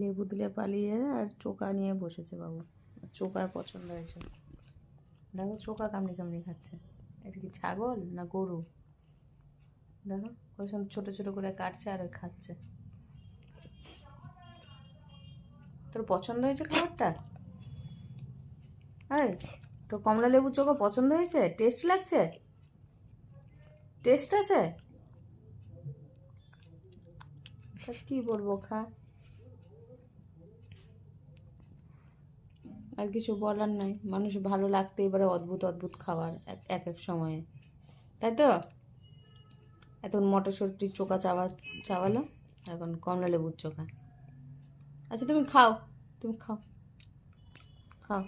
লেবু দিলে পালিয়ে আর চোকা নিয়ে বসেছে বাবু। চোকার পছন্দ হয়েছে, দেখো চোকা কামড়ি কামড়ি খাচ্ছে। এটা কি ছাগল না গরু? দেখো ওই সঙ্গে ছোটো ছোটো করে কাটছে আর ওই খাচ্ছে। তোর পছন্দ হয়েছে খাবারটা? আরে তোর কমলা লেবু চোখা পছন্দ হয়েছে? টেস্ট লাগছে? টেস্ট আছে? তা কি বলবো, খা। আর কিছু বলার নাই, মানুষ ভালো লাগতেই পারে অদ্ভুত অদ্ভুত খাবার এক এক সময়ে, তাই তো? এখন মটরশুঁটির চোখা চাবালো, এখন কমলা লেবুর চোখা। আচ্ছা তুমি খাও, তুমি খাও, খাও।